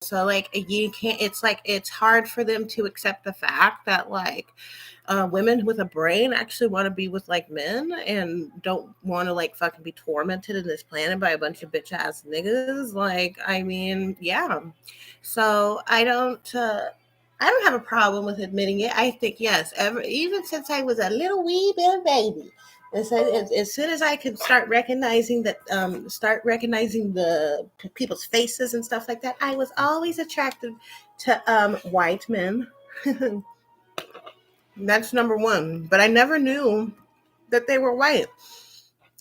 So like you can't. It's like it's hard for them to accept the fact that like women with a brain actually want to be with like men and don't want to like fucking be tormented in this planet by a bunch of bitch ass niggas. Like, I mean, yeah. So I don't have a problem with admitting it. I think yes, even since I was a little wee bit baby. And so as soon as I could start recognizing the people's faces and stuff like that, I was always attracted to white men. That's number one. But I never knew that they were white.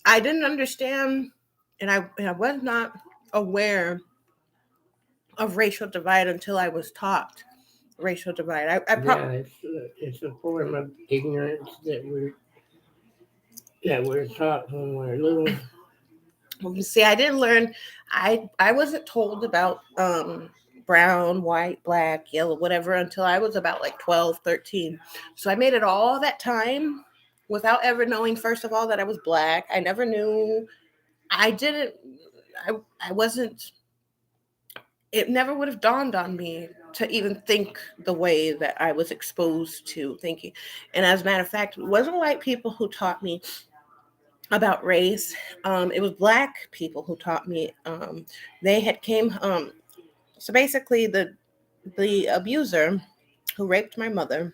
I didn't understand, and I was not aware of racial divide until I was taught racial divide. Yeah, it's a form of ignorance that we're taught when we're little. See, I didn't learn. I wasn't told about brown, white, black, yellow, whatever until I was about like 12, 13. So I made it all that time without ever knowing, first of all, that I was black. I never knew. I didn't. I wasn't. It never would have dawned on me to even think the way that I was exposed to thinking. And as a matter of fact, it wasn't white people who taught me about race. It was black people who taught me. They had came. So basically, the abuser who raped my mother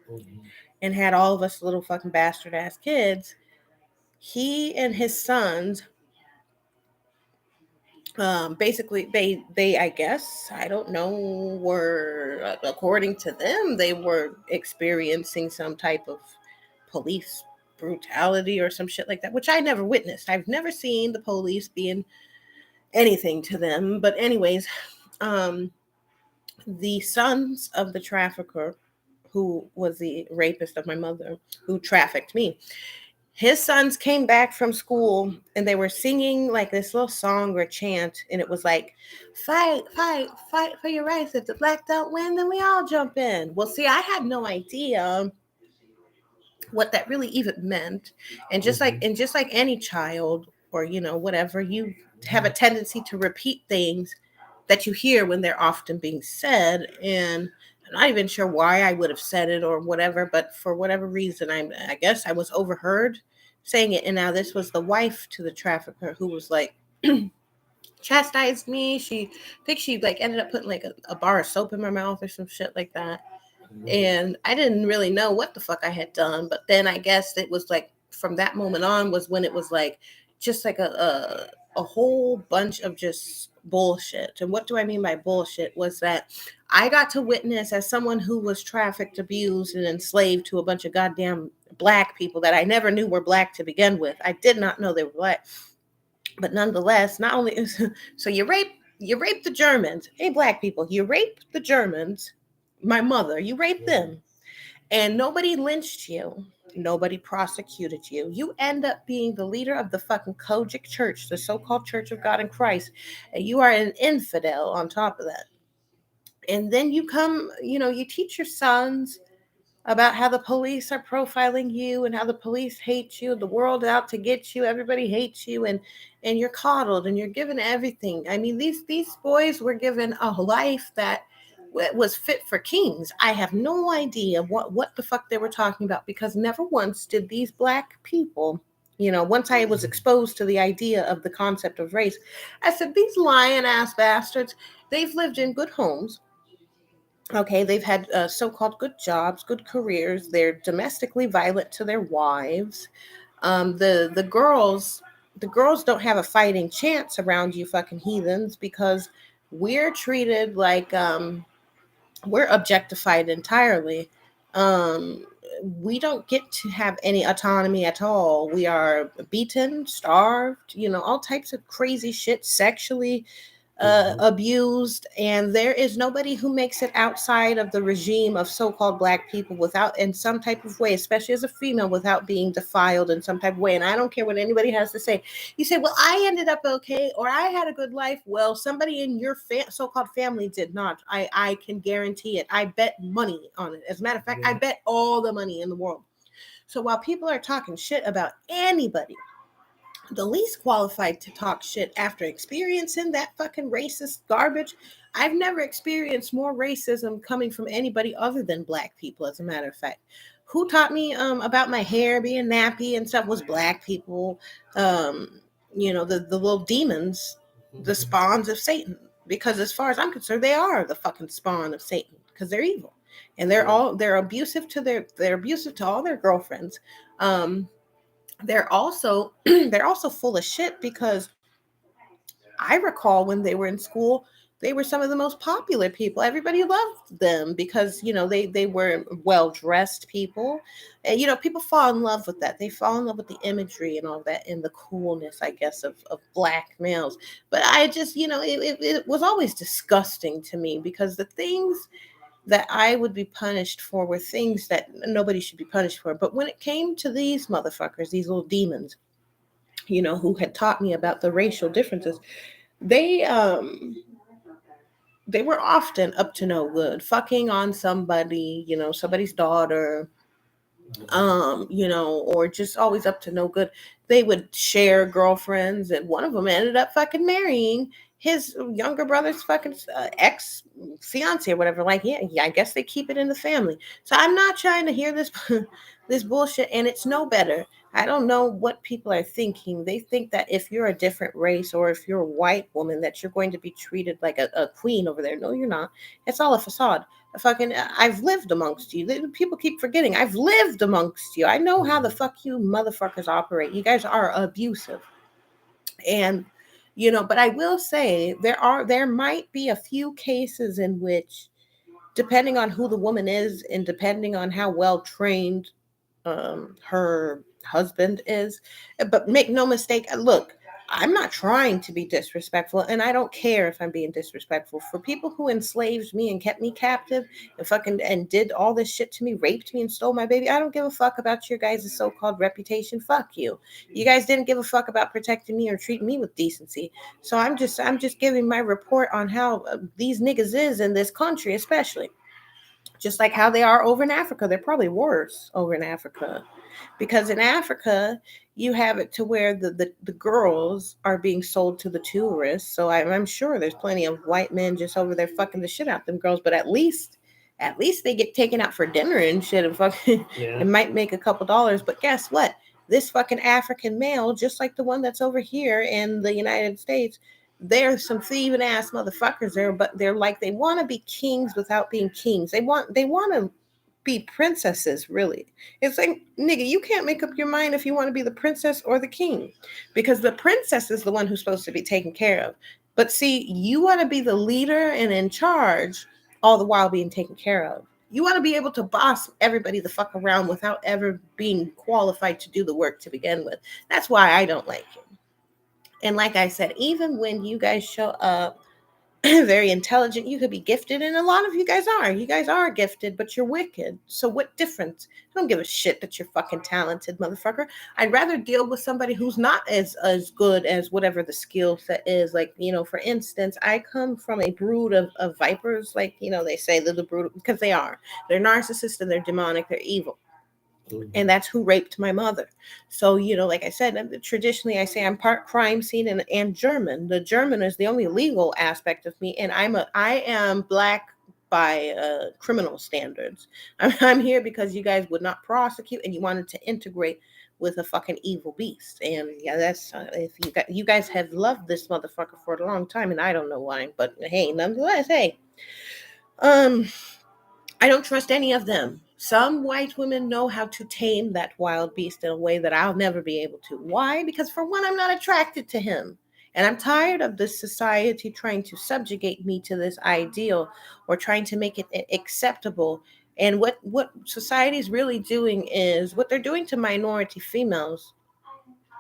Mhm. and had all of us little fucking bastard ass kids. He and his sons, basically, they I guess I don't know were according to them they were experiencing some type of police brutality or some shit like that, which I never witnessed. I've never seen the police being anything to them. But anyways, um, the sons of the trafficker, who was the rapist of my mother, who trafficked me, his sons came back from school and they were singing like this little song or chant, and it was like, fight, fight, fight for your rights. If the black don't win, then we all jump in. Well, see, I had no idea what that really even meant. Mhm. And just like any child or whatever, you have a tendency to repeat things that you hear when they're often being said. And I'm not even sure why I would have said it or whatever, but for whatever reason, I guess I was overheard saying it. And now this was the wife to the trafficker who was like chastised me. I think she like ended up putting like a bar of soap in my mouth or some shit like that. Mhm. And I didn't really know what the fuck I had done. But then I guess it was like from that moment on was when it was like just like a whole bunch of just bullshit. And what do I mean by bullshit was that I got to witness, as someone who was trafficked, abused, and enslaved to a bunch of goddamn black people that I never knew were black to begin with. I did not know they were black. But nonetheless, not only so you rape the Germans. Hey, black people, you rape the Germans, my mother, you raped Mhm. them, and nobody lynched you. Nobody prosecuted you. You end up being the leader of the fucking Kojic Church, the so-called Church of God in Christ, and you are an infidel on top of that. And then you come, you teach your sons about how the police are profiling you and how the police hate you, the world out to get you, everybody hates you, and you're coddled and you're given everything. I mean, these boys were given a life that was fit for kings. I have no idea what the fuck they were talking about, because never once did these black people, once I was Mhm. exposed to the idea of the concept of race, I said, these lying ass bastards, they've lived in good homes. Okay, they've had so-called good jobs, good careers. They're domestically violent to their wives. The girls don't have a fighting chance around you fucking heathens, because we're treated like we're objectified entirely. Um, we don't get to have any autonomy at all. We are beaten, starved, all types of crazy shit, sexually Mhm. abused, and there is nobody who makes it outside of the regime of so-called black people without, in some type of way, especially as a female, without being defiled in some type of way. And I don't care what anybody has to say. You say, well, I ended up okay, or I had a good life. Well, somebody in your so-called family did not. I can guarantee it. I bet money on it. As a matter of fact, I Yeah. bet all the money in the world. So while people are talking shit about anybody, the least qualified to talk shit after experiencing that fucking racist garbage I've never experienced more racism coming from anybody other than black people, as a matter of fact. Who taught me about my hair being nappy and stuff was black people. Um, the little demons, the Mhm. spawns of Satan. Because as far as I'm concerned, they are the fucking spawn of Satan because they're evil. And Yeah. they're abusive to they're abusive to all their girlfriends. Um, they're also they're also full of shit because I recall when they were in school, they were some of the most popular people. Everybody loved them because they were well dressed people, and people fall in love with that. They fall in love with the imagery and all that, and the coolness, I guess, of black males. But I just it was always disgusting to me because the things that I would be punished for were things that nobody should be punished for. But when it came to these motherfuckers, these little demons, who had taught me about the racial differences, they they were often up to no good, fucking on somebody, somebody's daughter, Mhm. or just always up to no good. They would share girlfriends, and one of them ended up fucking marrying his younger brother's fucking ex fiance or whatever. Like, yeah, I guess they keep it in the family. So I'm not trying to hear this this bullshit, and it's no better. I don't know what people are thinking. They think that if you're a different race or if you're a white woman, that you're going to be treated like a queen over there. No, you're not. It's all a facade. I've lived amongst you. People keep forgetting. I've lived amongst you. I know how the Mhm. fuck you motherfuckers operate. You guys are abusive. And but I will say there might be a few cases in which, depending on who the woman is and depending on how well trained her husband is. But make no mistake, look, I'm not trying to be disrespectful, and I don't care if I'm being disrespectful. For people who enslaved me and kept me captive and fucking and did all this shit to me, raped me and stole my baby, I don't give a fuck about your guys' so-called reputation. Fuck you. You guys didn't give a fuck about protecting me or treating me with decency. So I'm just giving my report on how these niggas is in this country, especially just like how they are over in Africa. They're probably worse over in Africa because in Africa you have it to where the girls are being sold to the tourists. So I'm sure there's plenty of white men just over there fucking the shit out them girls, but at least they get taken out for dinner and shit and fucking Yeah. and might make a couple dollars. But guess what? This fucking African male, just like the one that's over here in the United States, there's some thieving ass motherfuckers there, but they're like they want to be kings without being kings. They want to be princesses, really. It's like, nigga, you can't make up your mind if you want to be the princess or the king, because the princess is the one who's supposed to be taken care of. But see, you want to be the leader and in charge, all the while being taken care of. You want to be able to boss everybody the fuck around without ever being qualified to do the work to begin with. That's why I don't like it. And like I said, even when you guys show up very intelligent, you could be gifted, and a lot of you guys are. You guys are gifted, but you're wicked. So what difference? I don't give a shit that you're fucking talented, motherfucker. I'd rather deal with somebody who's not as good as whatever the skill set is. Like, for instance, I come from a brood of vipers. Like, they say they're the brood because they are. They're narcissists and they're demonic. They're evil, and Mhm. that's who raped my mother. So, like I said, traditionally I say I'm part crime scene and German. The German is the only legal aspect of me, and I am black by criminal standards. I'm here because you guys would not prosecute and you wanted to integrate with a fucking evil beast. And yeah, that's if you guys have loved this motherfucker for a long time, and I don't know why, but hey, nonetheless, hey, um I don't trust any of them. Some white women know how to tame that wild beast in a way that I'll never be able to. Why? Because, for one, I'm not attracted to him. And I'm tired of this society trying to subjugate me to this ideal or trying to make it acceptable. And what society is really doing is what they're doing to minority females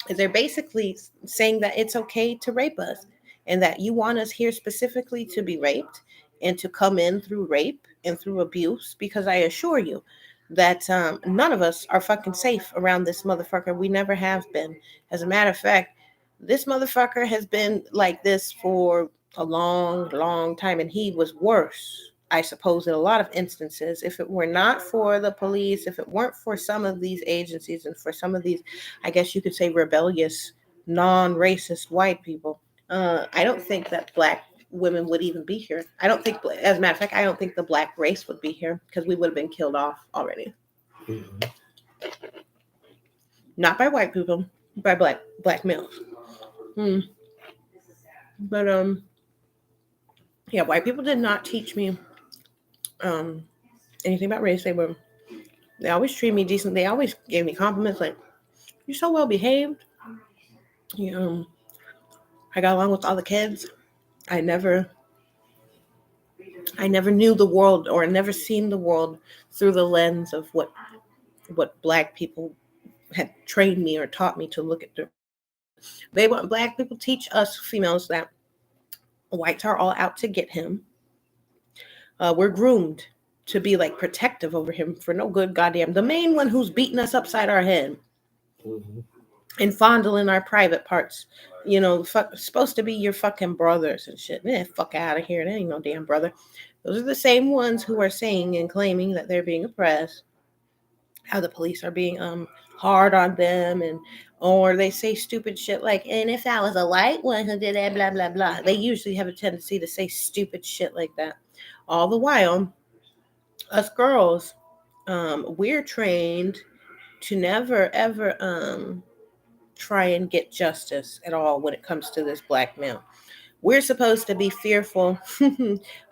is they're basically saying that it's okay to rape us and that you want us here specifically to be raped and to come in through rape and through abuse, because I assure you that none of us are fucking safe around this motherfucker. We never have been. As a matter of fact, this motherfucker has been like this for a long, long time, and he was worse, I suppose, in a lot of instances. If it were not for the police, if it weren't for some of these agencies and for some of these, I guess you could say, rebellious, non-racist white people, I don't think that black women would even be here. I don't think, as a matter of fact, I don't think the black race would be here because we would have been killed off already. Mm-hmm. Not by white people, by black males. Hmm. But yeah, white people did not teach me um anything about race. They always treated me decent. They always gave me compliments like, "You're so well behaved." You know, I got along with all the kids. I never I never knew the world or never seen the world through the lens of what black people had trained me or taught me to look at the world. They want black people teach us females that whites are all out to get him. We're groomed to be like protective over him for no good goddamn. The main one who's beating us upside our head Mm-hmm. and fondling our private parts. Supposed to be your fucking brothers and shit. Man, fuck out of here. That ain't no damn brother. Those are the same ones who are saying and claiming that they're being oppressed, how the police are being hard on them, and or they say stupid shit like, and if I was a white one who did that, blah blah blah. They usually have a tendency to say stupid shit like that. All the while, us girls, we're trained to never ever try and get justice at all when it comes to this black male. We're supposed to be fearful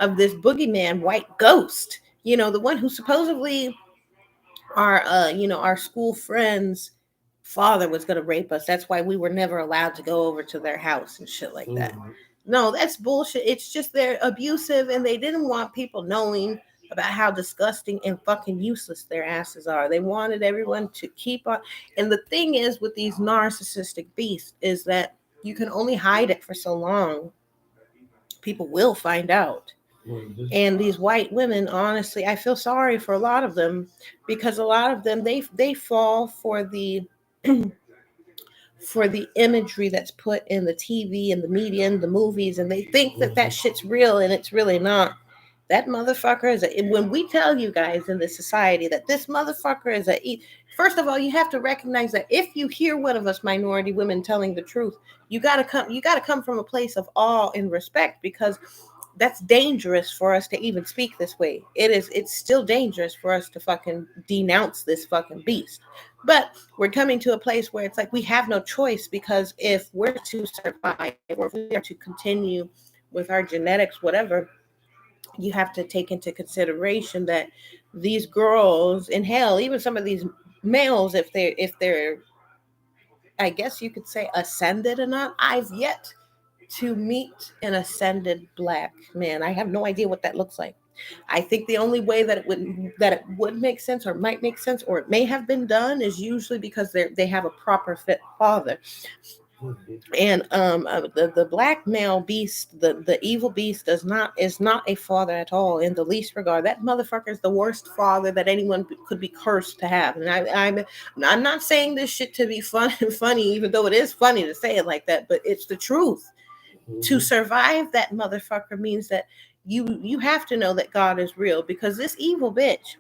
of this boogeyman white ghost, the one who supposedly our school friends father was going to rape us. That's why we were never allowed to go over to their house and shit like that. Mm-hmm. No, that's bullshit. It's just they're abusive and they didn't want people knowing about how disgusting and fucking useless their asses are. They wanted everyone to keep on. And the thing is with these narcissistic beasts is that you can only hide it for so long. People will find out. Mm-hmm. And these white women, honestly, I feel sorry for a lot of them because a lot of them they fall for the for the imagery that's put in the TV and the media and the movies, and they think that Mm-hmm. that shit's real and it's really not. That motherfucker is a. When we tell you guys in this society that this motherfucker is a. First of all, you have to recognize that if you hear one of us minority women telling the truth, you gotta come. You gotta come from a place of awe and respect because that's dangerous for us to even speak this way. It's still dangerous for us to fucking denounce this fucking beast. But we're coming to a place where it's like we have no choice because if we're to survive or if we are to continue with our genetics, whatever, you have to take into consideration that these girls and hell, even some of these males, if they're I guess you could say ascended or not, I've yet to meet an ascended black man. I have no idea what that looks like. I think the only way that it would make sense or might make sense or it may have been done is usually because they have a proper fit father. Mm-hmm. And the black male beast, the evil beast, is not a father at all in the least regard. That motherfucker is the worst father that anyone could be cursed to have. And I'm not saying this shit to be funny, even though it is funny to say it like that, but it's the truth. To Mm-hmm. survive that motherfucker means that you have to know that God is real because this evil bitch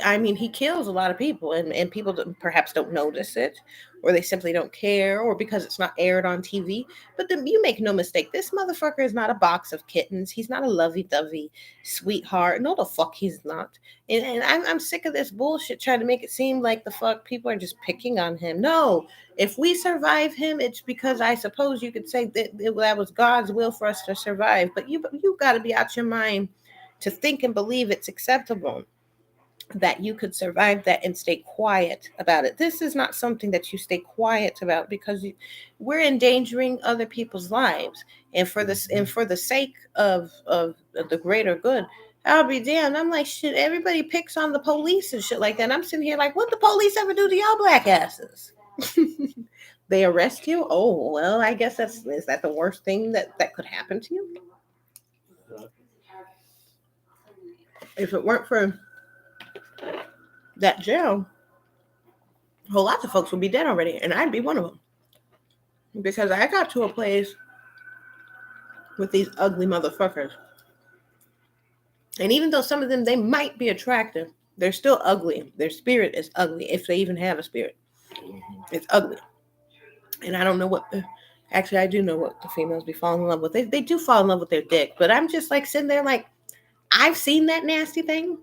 I mean, he kills a lot of people, and people perhaps don't notice it, or they simply don't care, or because it's not aired on TV. But then you make no mistake, this motherfucker is not a box of kittens. He's not a lovey-dovey sweetheart. No, the fuck he's not. And I'm sick of this bullshit trying to make it seem like the fuck people are just picking on him. No, if we survive him, it's because I suppose you could say that was God's will for us to survive. But you got to be out your mind to think and believe it's acceptable that you could survive that and stay quiet about it. This is not something that you stay quiet about because we're endangering other people's lives, and for this Mm-hmm. and for the sake of the greater good. I'll be damned. I'm like shit. Everybody picks on the police and shit like that. And I'm sitting here like, what the police ever do to y'all black asses? They arrest you? Oh well, I guess is that the worst thing that could happen to you? If it weren't for that jail, a whole lot of folks would be dead already, and I'd be one of them. Because I got to a place with these ugly motherfuckers. And even though some of them, they might be attractive, they're still ugly. Their spirit is ugly, if they even have a spirit. Mm-hmm. It's ugly. And I don't know Actually, I do know what the females be falling in love with. They do fall in love with their dick, but I'm just like sitting there like, I've seen that nasty thing,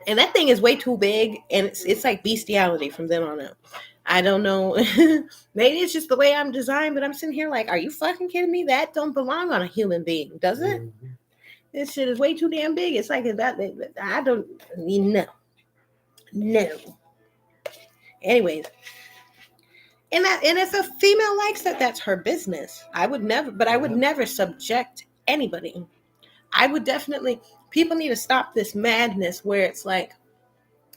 and that thing is way too big, and it's like bestiality from then on out. I don't know. Maybe it's just the way I'm designed, but I'm sitting here like, are you fucking kidding me? That don't belong on a human being, does it? Mm-hmm. This shit is way too damn big. It's like that. I don't. No, no. Anyways, and if a female likes that, that's her business. I would never, but I would Yep. never subject anybody. I would definitely. People need to stop this madness where it's like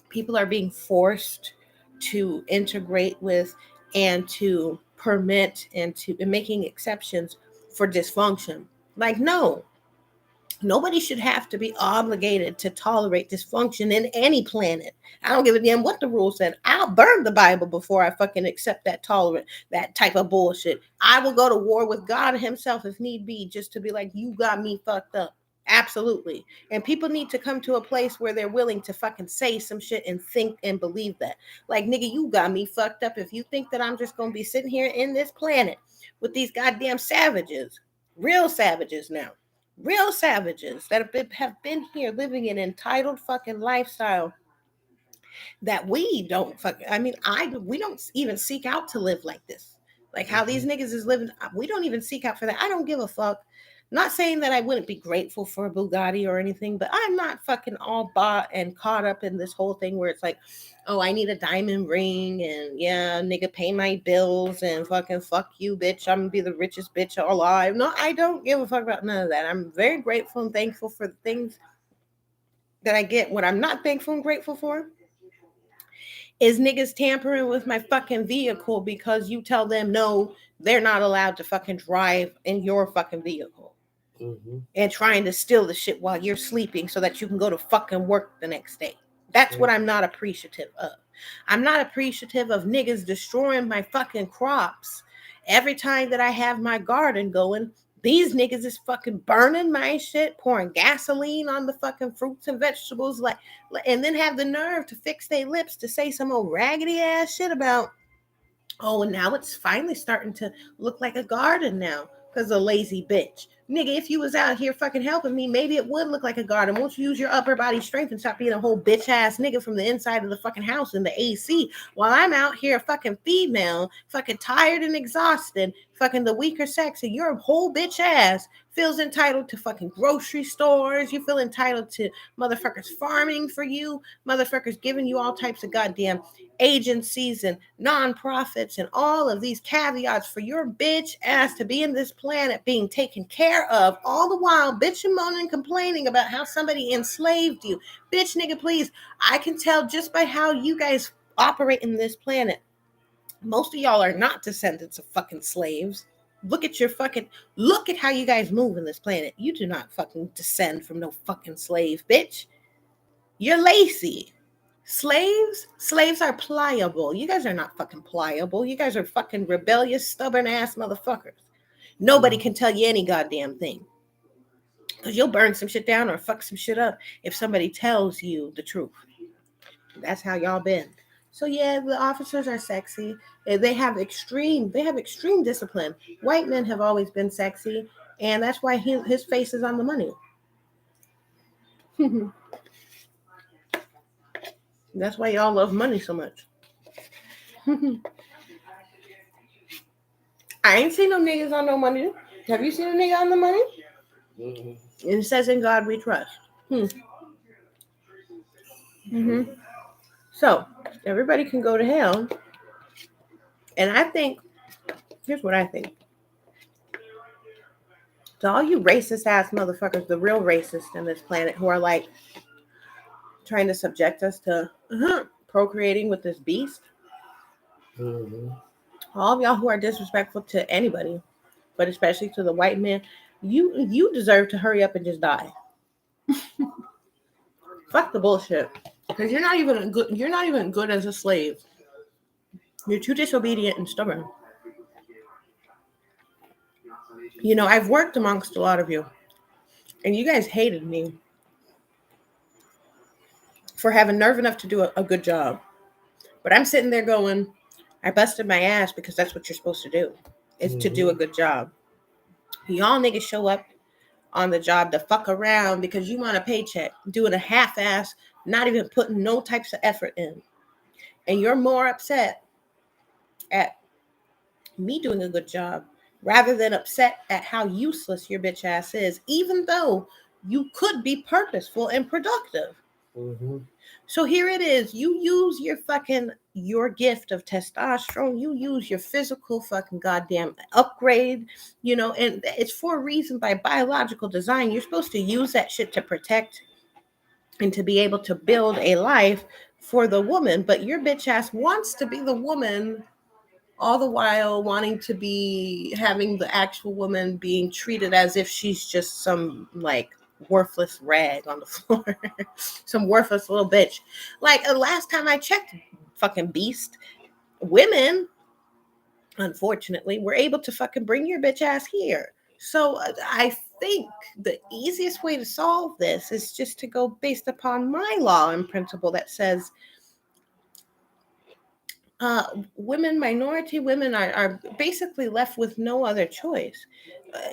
people are being forced to integrate with and to permit and making exceptions for dysfunction. Like, no, nobody should have to be obligated to tolerate dysfunction in any planet. I don't give a damn what the rule said. I'll burn the Bible before I fucking accept that type of bullshit. I will go to war with God himself if need be, just to be like, you got me fucked up. Absolutely. And people need to come to a place where they're willing to fucking say some shit and think and believe that. Like, nigga, you got me fucked up if you think that I'm just gonna be sitting here in this planet with these goddamn savages, real savages now, real savages that have been here living an entitled fucking lifestyle that we don't fuck. I mean, we don't even seek out to live like this. Like how Mm-hmm. these niggas is living, we don't even seek out for that. I don't give a fuck. Not saying that I wouldn't be grateful for a Bugatti or anything, but I'm not fucking all bought and caught up in this whole thing where it's like, oh, I need a diamond ring and yeah, nigga, pay my bills and fucking fuck you, bitch. I'm gonna be the richest bitch alive. No, I don't give a fuck about none of that. I'm very grateful and thankful for the things that I get. What I'm not thankful and grateful for is niggas tampering with my fucking vehicle because you tell them no, they're not allowed to fucking drive in your fucking vehicle Mm-hmm. and trying to steal the shit while you're sleeping so that you can go to fucking work the next day. That's what Yep. I'm not appreciative of. I'm not appreciative of niggas destroying my fucking crops every time that I have my garden going. These niggas is fucking burning my shit, pouring gasoline on the fucking fruits and vegetables, and then have the nerve to fix their lips to say some old raggedy ass shit about, oh, and now it's finally starting to look like a garden now because a lazy bitch. Nigga, if you was out here fucking helping me, maybe it would look like a garden. Won't you use your upper body strength and stop being a whole bitch ass nigga from the inside of the fucking house in the AC while I'm out here fucking female, fucking tired and exhausted, fucking the weaker sex, and your whole bitch ass feels entitled to fucking grocery stores. You feel entitled to motherfuckers farming for you, motherfuckers giving you all types of goddamn agencies and nonprofits and all of these caveats for your bitch ass to be in this planet being taken care of, all the while bitching, moaning, complaining about how somebody enslaved you. Bitch, nigga, please. I can tell just by how you guys operate in this planet. Most of y'all are not descendants of fucking slaves. Look at how you guys move in this planet. You do not fucking descend from no fucking slave, bitch. You're lazy. Slaves are pliable. You guys are not fucking pliable. You guys are fucking rebellious, stubborn ass motherfuckers. Nobody Mm-hmm. can tell you any goddamn thing. Because you'll burn some shit down or fuck some shit up if somebody tells you the truth. That's how y'all been. So yeah, the officers are sexy. They have extreme discipline. White men have always been sexy, and that's why his face is on the money. That's why y'all love money so much. I ain't seen no niggas on no money. Have you seen a nigga on the money? Mm-hmm. And it says in God we trust. Hmm. Hmm. So everybody can go to hell. And I think, here's what I think. To all you racist ass motherfuckers, the real racists in this planet who are like trying to subject us to procreating with this beast, Mm-hmm. all of y'all who are disrespectful to anybody, but especially to the white man, you deserve to hurry up and just die. Fuck the bullshit. Because you're not even good as a slave. You're too disobedient and stubborn. You know, I've worked amongst a lot of you, and you guys hated me for having nerve enough to do a good job. But I'm sitting there going, I busted my ass because that's what you're supposed to do. is to do a good job. Y'all niggas show up on the job to fuck around because you want a paycheck, doing a half-ass, not even putting no types of effort in. And you're more upset at me doing a good job rather than upset at how useless your bitch ass is, even though you could be purposeful and productive. Mm-hmm. So here it is. You use your gift of testosterone. You use your physical fucking goddamn upgrade, and it's for a reason by biological design. You're supposed to use that shit to protect and to be able to build a life for the woman. But your bitch ass wants to be the woman, all the while wanting to be having the actual woman being treated as if she's just some like worthless rag on the floor, some worthless little bitch. Like last time I checked, fucking beast, women, unfortunately, were able to fucking bring your bitch ass here. So I think the easiest way to solve this is just to go based upon my law and principle that says minority women are basically left with no other choice.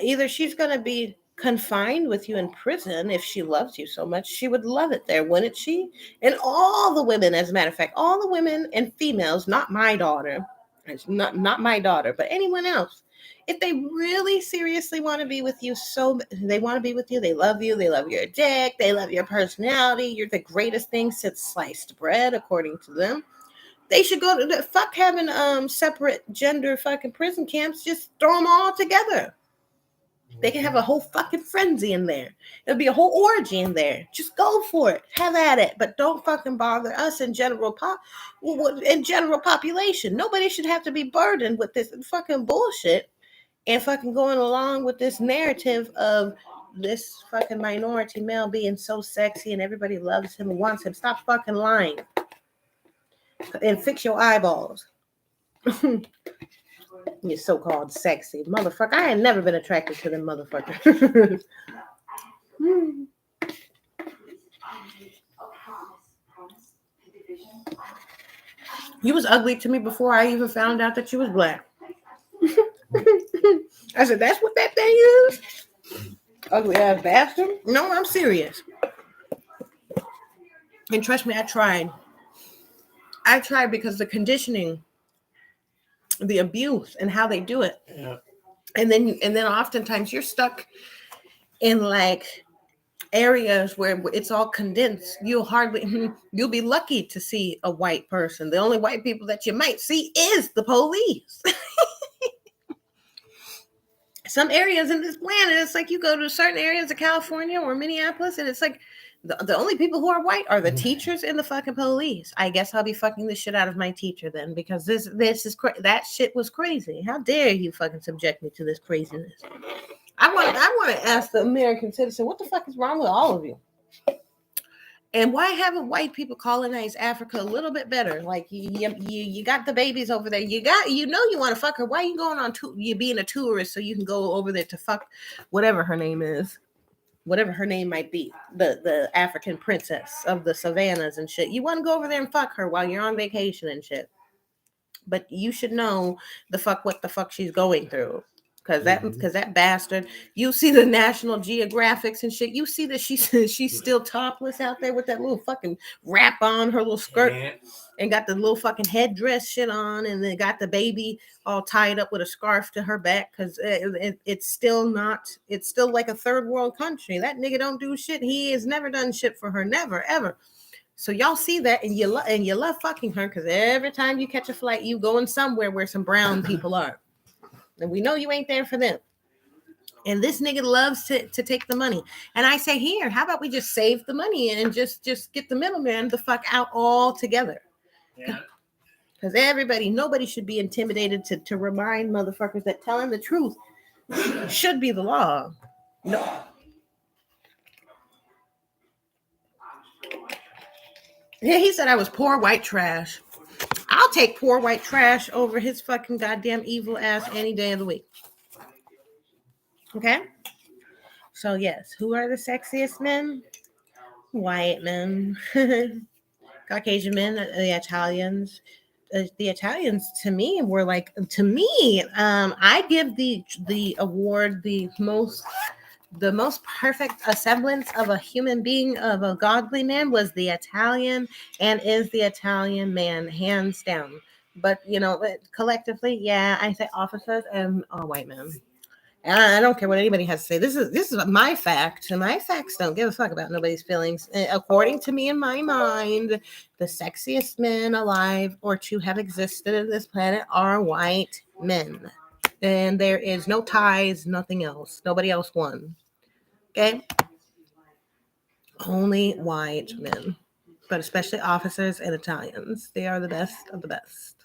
Either she's going to be confined with you in prison if she loves you so much. She would love it there, wouldn't she? And all the women, as a matter of fact, all the women and females, not my daughter, not my daughter, but anyone else, if they really seriously want to be with you, so they want to be with you, they love your dick, they love your personality, you're the greatest thing since sliced bread, according to them. They should go to the fuck having separate gender fucking prison camps. Just throw them all together. They can have a whole fucking frenzy in there. There'll be a whole orgy in there. Just go for it. Have at it. But don't fucking bother us in general population. Nobody should have to be burdened with this fucking bullshit and fucking going along with this narrative of this fucking minority male being so sexy and everybody loves him and wants him. Stop fucking lying and fix your eyeballs. You so-called sexy motherfucker. I ain't never been attracted to them motherfuckers. You was ugly to me before I even found out that you was black. I said, that's what that thing is? Ugly ass bastard? No, I'm serious. And trust me, I tried. I tried because the conditioning, the abuse, and how they do it. Yeah. And then oftentimes you're stuck in like areas where it's all condensed. You'll be lucky to see a white person. The only white people that you might see is the police. Some areas in this planet, it's like you go to certain areas of California or Minneapolis, and it's like the only people who are white are the teachers and the fucking police. I guess I'll be fucking the shit out of my teacher then, because this is that shit was crazy. How dare you fucking subject me to this craziness? I want to ask the American citizen, what the fuck is wrong with all of you? And why haven't white people colonized Africa a little bit better? Like you got the babies over there. You want to fuck her. Why are you going on you being a tourist so you can go over there to fuck whatever her name is, whatever her name might be, the African princess of the savannas and shit. You want to go over there and fuck her while you're on vacation and shit. But you should know what the fuck she's going through. Because that bastard, you see the National Geographics and shit. You see that she's still topless out there with that little fucking wrap on her little skirt, and got the little fucking headdress shit on, and then got the baby all tied up with a scarf to her back. Because it's still like a third world country. That nigga don't do shit. He has never done shit for her, never ever. So y'all see that, and you love fucking her, because every time you catch a flight, you going somewhere where some brown people are. And we know you ain't there for them. And this nigga loves to take the money. And I say, here, how about we just save the money and just get the middleman the fuck out altogether? Yeah. Because nobody should be intimidated to remind motherfuckers that telling the truth should be the law. No. Yeah, he said I was poor white trash. I'll take poor white trash over his fucking goddamn evil ass any day of the week. Okay? So, yes, who are the sexiest men? White men. Caucasian men, the Italians, the Italians to me were like to me. I give the award the most perfect semblance of a human being, of a godly man, was the Italian, and is the Italian man, hands down. But collectively, yeah, I say officers and all white men. And I don't care what anybody has to say. This is my fact, and my facts don't give a fuck about nobody's feelings. According to me, in my mind, the sexiest men alive or to have existed on this planet are white men, and there is no ties, nothing else. Nobody else won. Okay, only white men, but especially officers and Italians. They are the best of the best.